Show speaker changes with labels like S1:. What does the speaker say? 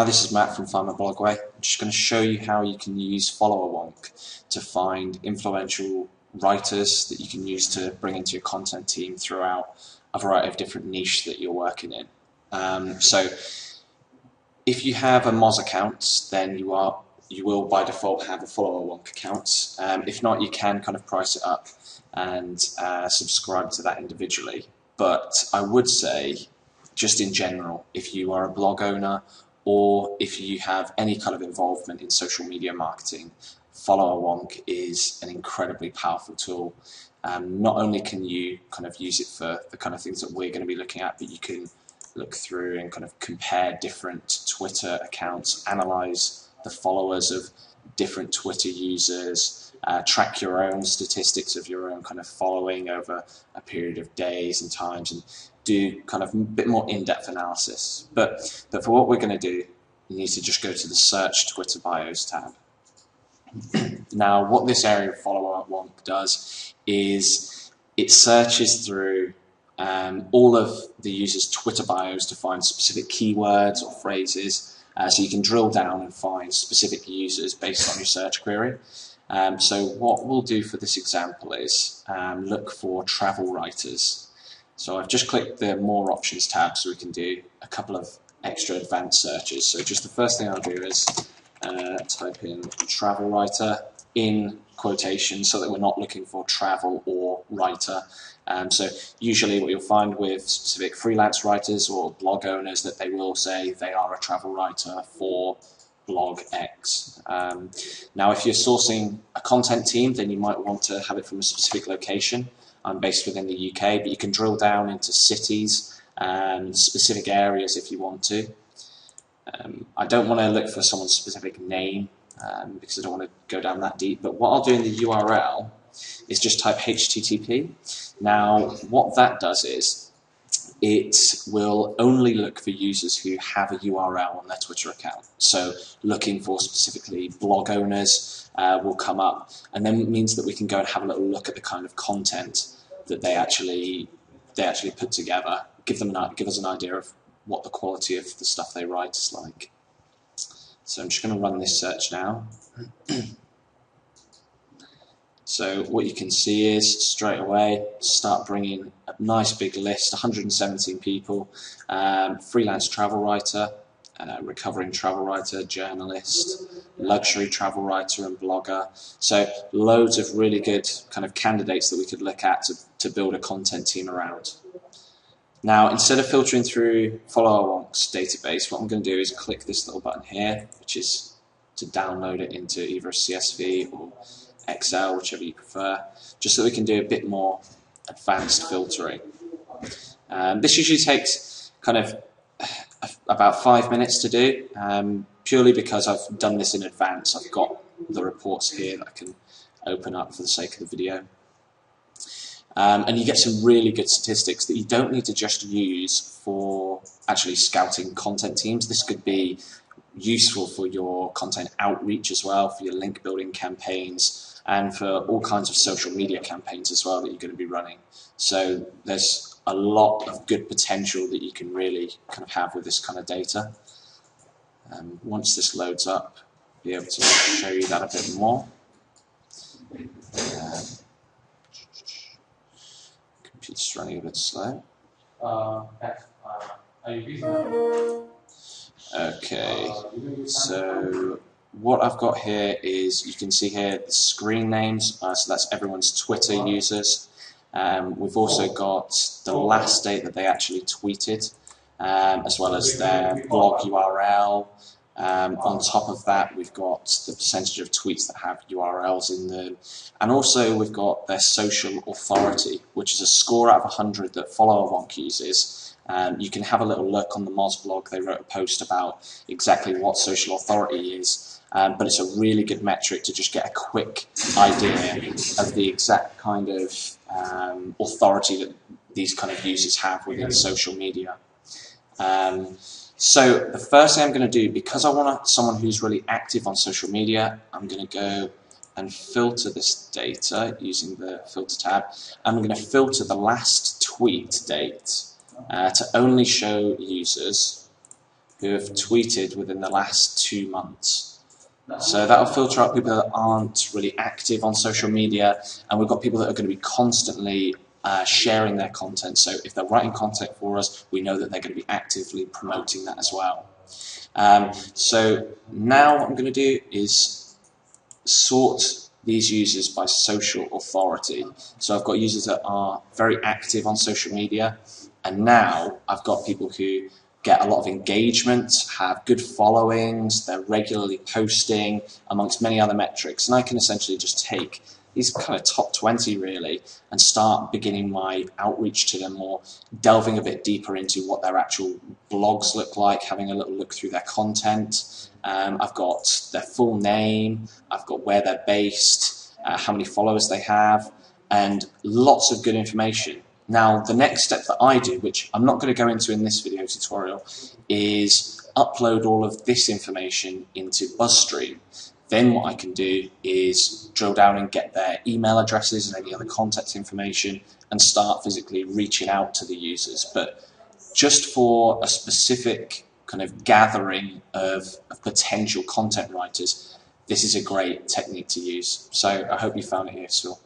S1: Hi, this is Matt from Find My Blog Way. I'm just going to show you how you can use Followerwonk to find influential writers that you can use to bring into your content team throughout a variety of different niches that you're working in. So if you have a Moz account, then you will by default have a Followerwonk account. If not, you can kind of price it up and subscribe to that individually. But I would say, just in general, if you are a blog owner or if you have any kind of involvement in social media marketing, Followerwonk is an incredibly powerful tool. Not only can you kind of use it for the kind of things that we're going to be looking at, but you can look through and kind of compare different Twitter accounts, analyze the followers of different Twitter users, track your own statistics of your own kind of following over a period of days and times, and do kind of a bit more in-depth analysis. But for what we're going to do, you need to just go to the Search Twitter Bios tab. Now, what this area of Followerwonk does is it searches through all of the users' Twitter bios to find specific keywords or phrases, so you can drill down and find specific users based on your search query. So what we'll do for this example is look for travel writers. So I've just clicked the More Options tab so we can do a couple of extra advanced searches. So just the first thing I'll do is type in travel writer in quotations so that we're not looking for travel or writer. So usually what you'll find with specific freelance writers or blog owners, that they will say they are a travel writer for blog X. Now if you're sourcing a content team, then you might want to have it from a specific location. I'm based within the UK, but you can drill down into cities and specific areas if you want to. I don't want to look for someone's specific name because I don't want to go down that deep, but what I'll do in the URL is just type HTTP. Now what that does is it will only look for users who have a URL on their Twitter account. So looking for specifically blog owners will come up, and then it means that we can go and have a little look at the kind of content that they actually put together, give us an idea of what the quality of the stuff they write is like. So I'm just going to run this search now. So what you can see is straight away start bringing a nice big list, 117 people, freelance travel writer, recovering travel writer, journalist, luxury travel writer and blogger. So loads of really good kind of candidates that we could look at to build a content team around. Now instead of filtering through Followerwonk's database, what I'm going to do is click this little button here, which is to download it into either a CSV or Excel, whichever you prefer, just so we can do a bit more advanced filtering. This usually takes kind of about 5 minutes to do, purely because I've done this in advance. I've got the reports here that I can open up for the sake of the video. And you get some really good statistics that you don't need to just use for actually scouting content teams. This could be useful for your content outreach as well, for your link building campaigns, and for all kinds of social media campaigns as well that you're going to be running. So there's a lot of good potential that you can really kind of have with this kind of data. Once this loads up, I'll be able to show you that a bit more. Computer's running a bit slow. Okay, so what I've got here is, you can see here the screen names, so that's everyone's Twitter users. We've also got the last date that they actually tweeted, as well as their blog URL. On top of that, we've got the percentage of tweets that have URLs in them, and also we've got their social authority, which is a score out of 100 that Followerwonk uses. You can have a little look on the Moz blog. They wrote a post about exactly what social authority is, but it's a really good metric to just get a quick idea of the exact kind of authority that these kind of users have within social media. So the first thing I'm going to do, because I want someone who's really active on social media, I'm going to go and filter this data using the filter tab. I'm going to filter the last tweet date to only show users who have tweeted within the last 2 months. So that'll filter out people that aren't really active on social media, and we've got people that are going to be constantly sharing their content. So if they're writing content for us, we know that they're going to be actively promoting that as well. So now what I'm going to do is sort these users by social authority. So I've got users that are very active on social media, and now I've got people who get a lot of engagement, have good followings, they're regularly posting, amongst many other metrics. And I can essentially just take these kind of top 20 really and start beginning my outreach to them, or delving a bit deeper into what their actual blogs look like, having a little look through their content. I've got their full name, I've got where they're based, how many followers they have, and lots of good information. Now, the next step that I do, which I'm not going to go into in this video tutorial, is upload all of this information into BuzzStream. Then what I can do is drill down and get their email addresses and any other contact information and start physically reaching out to the users. But just for a specific kind of gathering of potential content writers, this is a great technique to use. So I hope you found it useful.